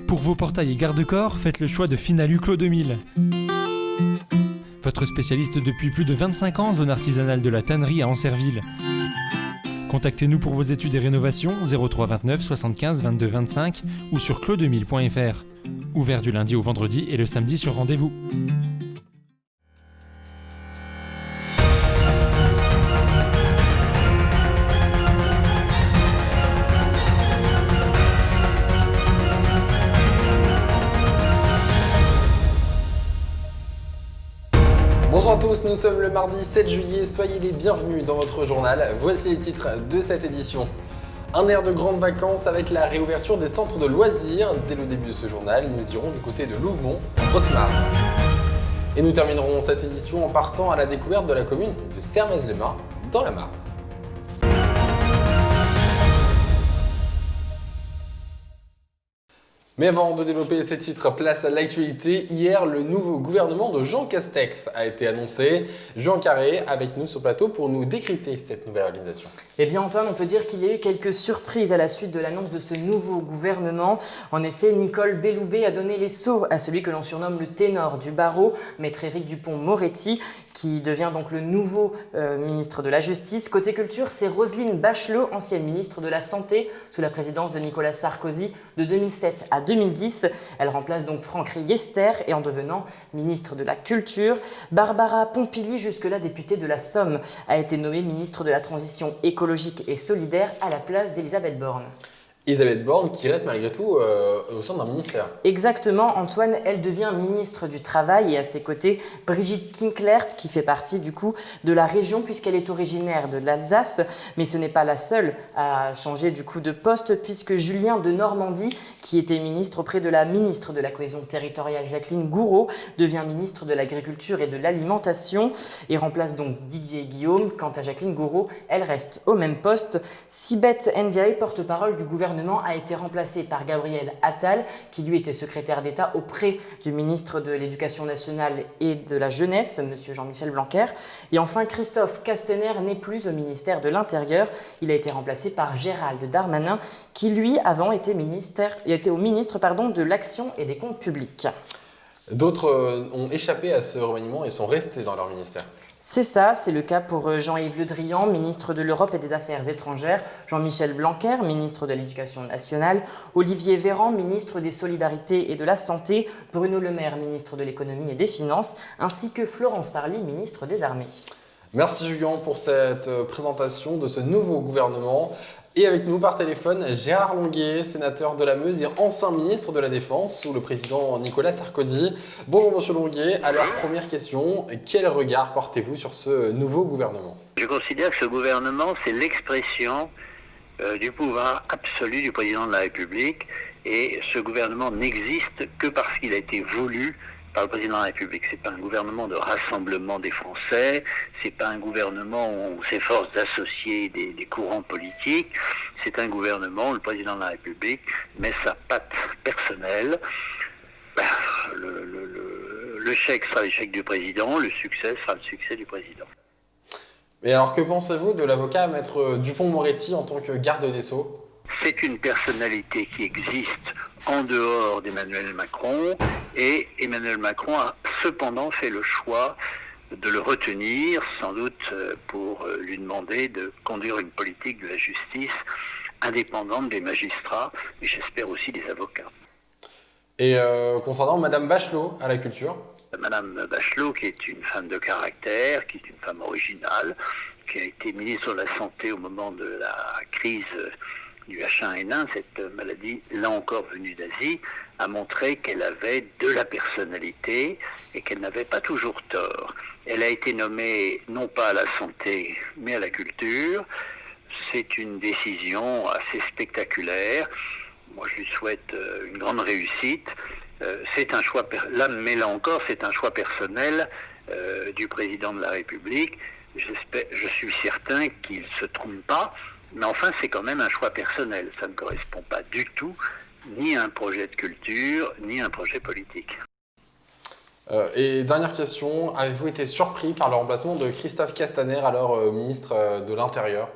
Pour vos portails et garde-corps, faites le choix de Finalu Clos 2000. Votre spécialiste depuis plus de 25 ans, zone artisanale de la tannerie à Ancerville. Contactez-nous pour vos études et rénovations 03 29 75 22 25 ou sur clos2000.fr. Ouvert du lundi au vendredi et le samedi sur rendez-vous. Bonjour à tous, nous sommes le mardi 7 juillet, soyez les bienvenus dans votre journal. Voici les titres de cette édition. Un air de grandes vacances avec la réouverture des centres de loisirs. Dès le début de ce journal, nous irons du côté de Louvemont, en Haute-Marne. Et nous terminerons cette édition en partant à la découverte de la commune de Sermaises-les-Mains, dans la Marne. Mais avant de développer ces titres, place à l'actualité. Hier, le nouveau gouvernement de Jean Castex a été annoncé. Jean Carré avec nous sur le plateau pour nous décrypter cette nouvelle organisation. Eh bien Antoine, on peut dire qu'il y a eu quelques surprises à la suite de l'annonce de ce nouveau gouvernement. En effet, Nicole Belloubet a donné les sceaux à celui que l'on surnomme le ténor du barreau, maître Éric Dupond-Moretti, qui devient donc le nouveau ministre de la Justice. Côté culture, c'est Roselyne Bachelot, ancienne ministre de la Santé, sous la présidence de Nicolas Sarkozy de 2007 à 2010. Elle remplace donc Franck Riester et en devenant ministre de la Culture. Barbara Pompili, jusque-là députée de la Somme, a été nommée ministre de la Transition écologique et solidaire à la place d'Elisabeth Borne. Elisabeth Borne qui reste malgré tout au sein d'un ministère. Exactement, Antoine, elle devient ministre du Travail et à ses côtés Brigitte Kinklert qui fait partie du coup de la région puisqu'elle est originaire de l'Alsace, mais ce n'est pas la seule à changer du coup de poste puisque Julien de Normandie qui était ministre auprès de la ministre de la Cohésion territoriale Jacqueline Gouraud devient ministre de l'Agriculture et de l'Alimentation et remplace donc Didier Guillaume. Quant à Jacqueline Gouraud, elle reste au même poste. Sibeth Ndiaye, porte-parole du gouvernement, a été remplacé par Gabriel Attal, qui lui était secrétaire d'État auprès du ministre de l'Éducation nationale et de la Jeunesse, M. Jean-Michel Blanquer. Et enfin, Christophe Castaner n'est plus au ministère de l'Intérieur. Il a été remplacé par Gérald Darmanin, qui lui, avant, était au ministre de l'Action et des Comptes publics. D'autres ont échappé à ce remaniement et sont restés dans leur ministère. C'est ça, c'est le cas pour Jean-Yves Le Drian, ministre de l'Europe et des Affaires étrangères, Jean-Michel Blanquer, ministre de l'Éducation nationale, Olivier Véran, ministre des Solidarités et de la Santé, Bruno Le Maire, ministre de l'Économie et des Finances, ainsi que Florence Parly, ministre des Armées. Merci Julien pour cette présentation de ce nouveau gouvernement. Et avec nous par téléphone, Gérard Longuet, sénateur de la Meuse et ancien ministre de la Défense sous le président Nicolas Sarkozy. Bonjour Monsieur Longuet. Alors première question, quel regard portez-vous sur ce nouveau gouvernement ? Je considère que ce gouvernement, c'est l'expression du pouvoir absolu du président de la République et ce gouvernement n'existe que parce qu'il a été voulu par le président de la République. C'est pas un gouvernement de rassemblement des Français, c'est pas un gouvernement où on s'efforce d'associer des courants politiques, c'est un gouvernement où le président de la République met sa patte personnelle. Le chèque sera le chèque du président, le succès sera le succès du président. Mais alors que pensez-vous de l'avocat maître Dupond-Moretti en tant que garde des Sceaux ? C'est une personnalité qui existe en dehors d'Emmanuel Macron et Emmanuel Macron a cependant fait le choix de le retenir, sans doute pour lui demander de conduire une politique de la justice indépendante des magistrats et j'espère aussi des avocats. Et concernant Madame Bachelot à la culture ? Madame Bachelot, qui est une femme de caractère, qui est une femme originale, qui a été ministre de la Santé au moment de la crise du H1N1, cette maladie, là encore venue d'Asie, a montré qu'elle avait de la personnalité et qu'elle n'avait pas toujours tort. Elle a été nommée non pas à la santé, mais à la culture. C'est une décision assez spectaculaire. Moi, je lui souhaite une grande réussite. C'est un choix, mais là encore, c'est un choix personnel du président de la République. Je suis certain qu'il ne se trompe pas. Mais enfin, c'est quand même un choix personnel. Ça ne correspond pas du tout ni à un projet de culture, ni à un projet politique. Et dernière question, avez-vous été surpris par le remplacement de Christophe Castaner, alors ministre de l'Intérieur ?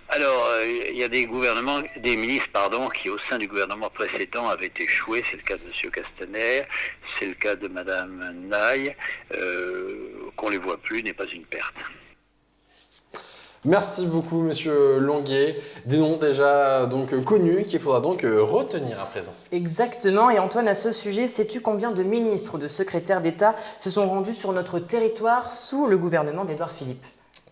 Alors, il y a des ministres, qui au sein du gouvernement précédent avaient échoué. C'est le cas de M. Castaner, c'est le cas de Mme Naï. Qu'on les voit plus n'est pas une perte. Merci beaucoup, monsieur Longuet. Des noms déjà donc connus qu'il faudra donc retenir à présent. Exactement. Et Antoine, à ce sujet, sais-tu combien de ministres ou de secrétaires d'État se sont rendus sur notre territoire sous le gouvernement d'Édouard Philippe?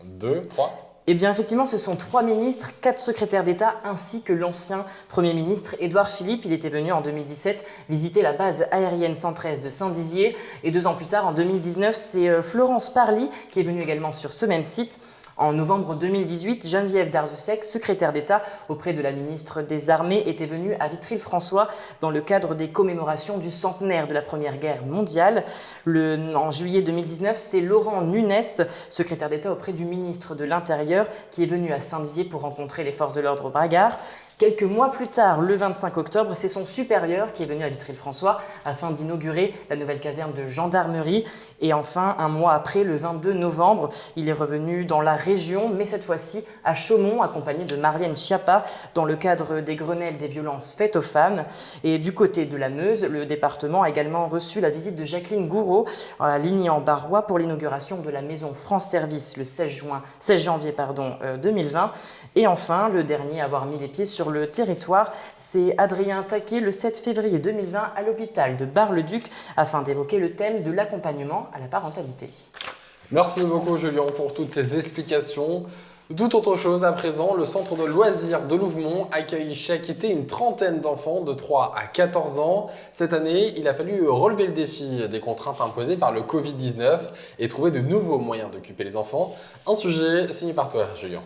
2, 3. Eh bien, effectivement, ce sont 3 ministres, 4 secrétaires d'État, ainsi que l'ancien Premier ministre Édouard Philippe. Il était venu en 2017 visiter la base aérienne 113 de Saint-Dizier. Et 2 ans plus tard, en 2019, c'est Florence Parly qui est venue également sur ce même site. En novembre 2018, Geneviève Darrieussecq, secrétaire d'État auprès de la ministre des Armées, était venue à Vitry-le-François dans le cadre des commémorations du centenaire de la Première Guerre mondiale. En juillet 2019, c'est Laurent Nunez, secrétaire d'État auprès du ministre de l'Intérieur, qui est venu à Saint-Dizier pour rencontrer les forces de l'ordre bragards. Quelques mois plus tard, le 25 octobre, c'est son supérieur qui est venu à Vitry-le-François afin d'inaugurer la nouvelle caserne de gendarmerie. Et enfin, un mois après, le 22 novembre, il est revenu dans la région, mais cette fois-ci à Chaumont, accompagné de Marlène Schiappa, dans le cadre des Grenelles des violences faites aux femmes. Et du côté de la Meuse, le département a également reçu la visite de Jacqueline Gouraud à Ligny-en-Barrois pour l'inauguration de la maison France Service le 16 janvier 2020. Et enfin, le dernier à avoir mis les pieds sur le territoire, c'est Adrien Taquet le 7 février 2020 à l'hôpital de Bar-le-Duc afin d'évoquer le thème de l'accompagnement à la parentalité. Merci beaucoup Julien pour toutes ces explications. Tout autre chose à présent, le centre de loisirs de Louvemont accueille chaque été une trentaine d'enfants de 3 à 14 ans. Cette année, il a fallu relever le défi des contraintes imposées par le Covid-19 et trouver de nouveaux moyens d'occuper les enfants. Un sujet signé par toi Julien.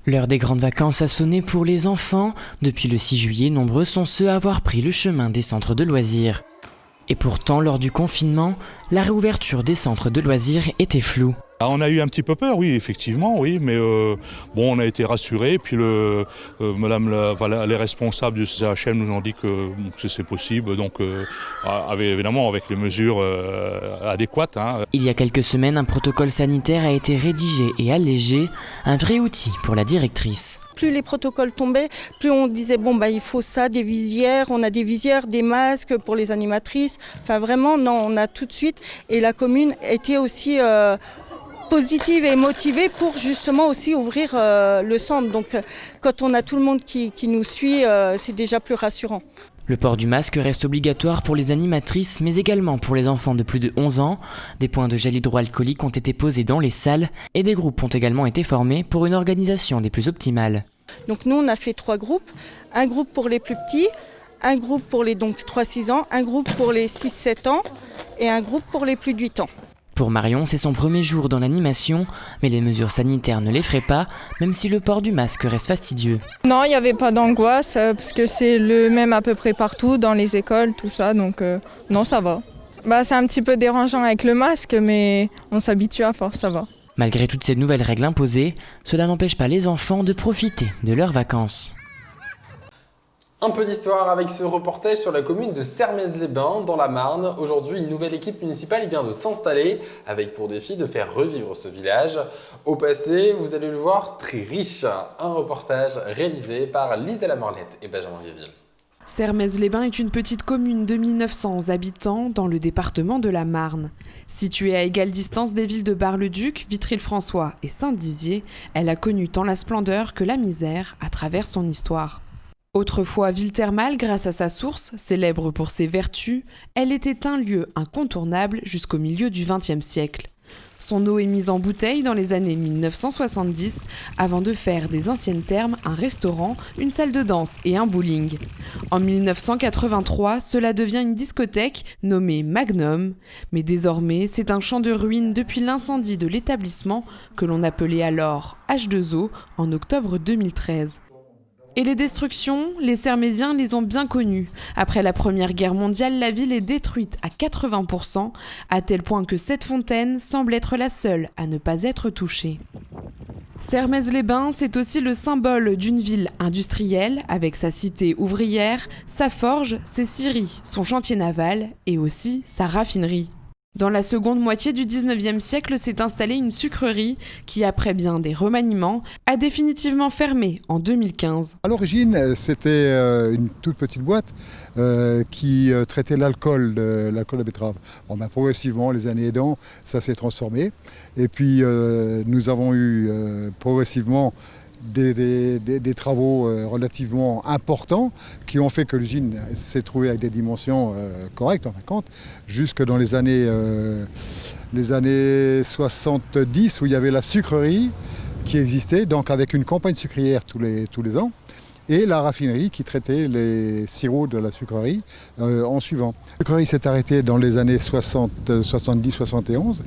L'heure des grandes vacances a sonné pour les enfants. Depuis le 6 juillet, nombreux sont ceux à avoir pris le chemin des centres de loisirs. Et pourtant, lors du confinement, la réouverture des centres de loisirs était floue. On a eu un petit peu peur, oui, effectivement, oui, mais on a été rassurés. Puis les responsables du CHM nous ont dit que c'est possible, donc évidemment avec les mesures adéquates. Il y a quelques semaines, un protocole sanitaire a été rédigé et allégé, un vrai outil pour la directrice. Plus les protocoles tombaient, plus on disait il faut ça, des visières, on a des visières, des masques pour les animatrices. Enfin vraiment, non, on a tout de suite. Et la commune était aussi positive et motivée pour justement aussi ouvrir le centre. Donc quand on a tout le monde qui nous suit, c'est déjà plus rassurant. Le port du masque reste obligatoire pour les animatrices, mais également pour les enfants de plus de 11 ans. Des points de gel hydroalcoolique ont été posés dans les salles et des groupes ont également été formés pour une organisation des plus optimales. Donc nous, on a fait 3 groupes. Un groupe pour les plus petits, un groupe pour les 3-6 ans, un groupe pour les 6-7 ans et un groupe pour les plus de 8 ans. Pour Marion, c'est son premier jour dans l'animation, mais les mesures sanitaires ne l'effraient pas, même si le port du masque reste fastidieux. Non, il n'y avait pas d'angoisse, parce que c'est le même à peu près partout, dans les écoles, tout ça, donc non, ça va. C'est un petit peu dérangeant avec le masque, mais on s'habitue à force, ça va. Malgré toutes ces nouvelles règles imposées, cela n'empêche pas les enfants de profiter de leurs vacances. Un peu d'histoire avec ce reportage sur la commune de Sermaises-les-Bains dans la Marne. Aujourd'hui, une nouvelle équipe municipale vient de s'installer avec pour défi de faire revivre ce village. Au passé, vous allez le voir, très riche. Un reportage réalisé par Lisa Lamorlette et Benjamin Vieville. Sermaises-les-Bains est une petite commune de 1900 habitants dans le département de la Marne. Située à égale distance des villes de Bar-le-Duc, Vitry-le-François et Saint-Dizier, elle a connu tant la splendeur que la misère à travers son histoire. Autrefois ville thermale grâce à sa source, célèbre pour ses vertus, elle était un lieu incontournable jusqu'au milieu du XXe siècle. Son eau est mise en bouteille dans les années 1970 avant de faire des anciennes thermes un restaurant, une salle de danse et un bowling. En 1983, cela devient une discothèque nommée Magnum, mais désormais c'est un champ de ruines depuis l'incendie de l'établissement que l'on appelait alors H2O en octobre 2013. Et les destructions, les Sermésiens les ont bien connues. Après la Première Guerre mondiale, la ville est détruite à 80%, à tel point que cette fontaine semble être la seule à ne pas être touchée. Sermaises-les-Bains, c'est aussi le symbole d'une ville industrielle, avec sa cité ouvrière, sa forge, ses scieries, son chantier naval et aussi sa raffinerie. Dans la seconde moitié du 19e siècle s'est installée une sucrerie qui, après bien des remaniements, a définitivement fermé en 2015. À l'origine, c'était une toute petite boîte qui traitait l'alcool de betterave. Progressivement, les années aidant, ça s'est transformé. Et puis, nous avons eu progressivement des travaux relativement importants qui ont fait que l'usine s'est trouvée avec des dimensions correctes, en fin de compte, jusque dans les années 70 où il y avait la sucrerie qui existait, donc avec une campagne sucrière tous les ans, et la raffinerie qui traitait les sirops de la sucrerie en suivant. La sucrerie s'est arrêtée dans les années 70-71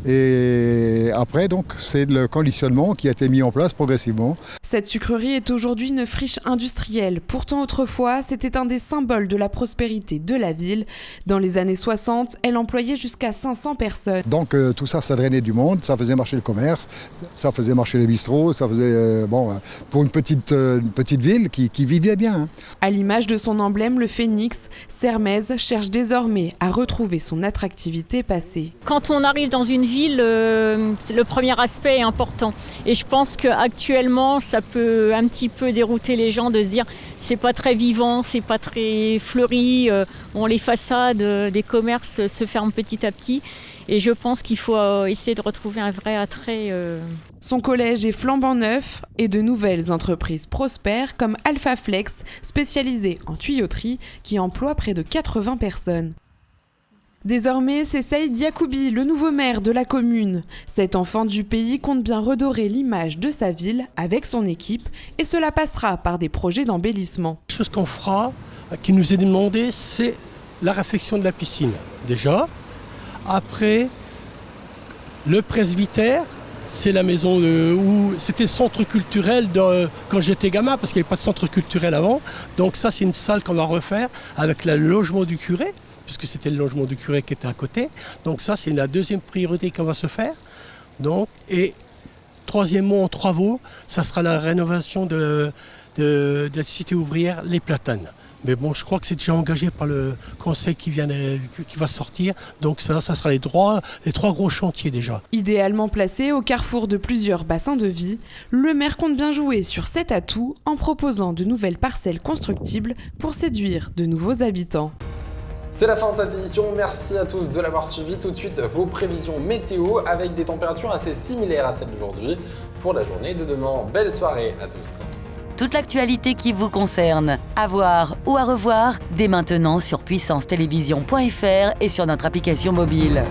et après donc c'est le conditionnement qui a été mis en place progressivement. Cette sucrerie est aujourd'hui une friche industrielle. Pourtant autrefois, c'était un des symboles de la prospérité de la ville. Dans les années 60, elle employait jusqu'à 500 personnes. Donc tout ça, ça drainait du monde, ça faisait marcher le commerce, ça faisait marcher les bistrots, ça faisait pour une petite ville qui vivait bien. Hein. À l'image de son emblème, le phénix, Sermaize cherche désormais à retrouver son attractivité passée. Quand on arrive dans une ville, le premier aspect est important. Et je pense qu'actuellement, ça peut un petit peu dérouter les gens de se dire c'est pas très vivant, c'est pas très fleuri, les façades des commerces se ferment petit à petit. Et je pense qu'il faut essayer de retrouver un vrai attrait. Son collège est flambant neuf et de nouvelles entreprises prospèrent comme Alphaflex, spécialisée en tuyauterie, qui emploie près de 80 personnes. Désormais, c'est Saïd Yacoubi, le nouveau maire de la commune. Cet enfant du pays compte bien redorer l'image de sa ville avec son équipe et cela passera par des projets d'embellissement. La chose qu'on fera, qui nous est demandé, c'est la réfection de la piscine, déjà. Après, le presbytère, c'est la maison où c'était le centre culturel quand j'étais gamin, parce qu'il n'y avait pas de centre culturel avant. Donc ça, c'est une salle qu'on va refaire avec le logement du curé, puisque c'était le logement du curé qui était à côté. Donc ça, c'est la deuxième priorité qu'on va se faire. Et troisièmement, en travaux, ça sera la rénovation de la cité ouvrière Les Platanes. Mais bon, je crois que c'est déjà engagé par le conseil qui va sortir. Donc ça sera les trois gros chantiers déjà. Idéalement placé au carrefour de plusieurs bassins de vie, le maire compte bien jouer sur cet atout en proposant de nouvelles parcelles constructibles pour séduire de nouveaux habitants. C'est la fin de cette édition, merci à tous de l'avoir suivi. Tout de suite, vos prévisions météo avec des températures assez similaires à celles d'aujourd'hui pour la journée de demain. Belle soirée à tous. Toute l'actualité qui vous concerne, à voir ou à revoir dès maintenant sur puissancetélévision.fr et sur notre application mobile.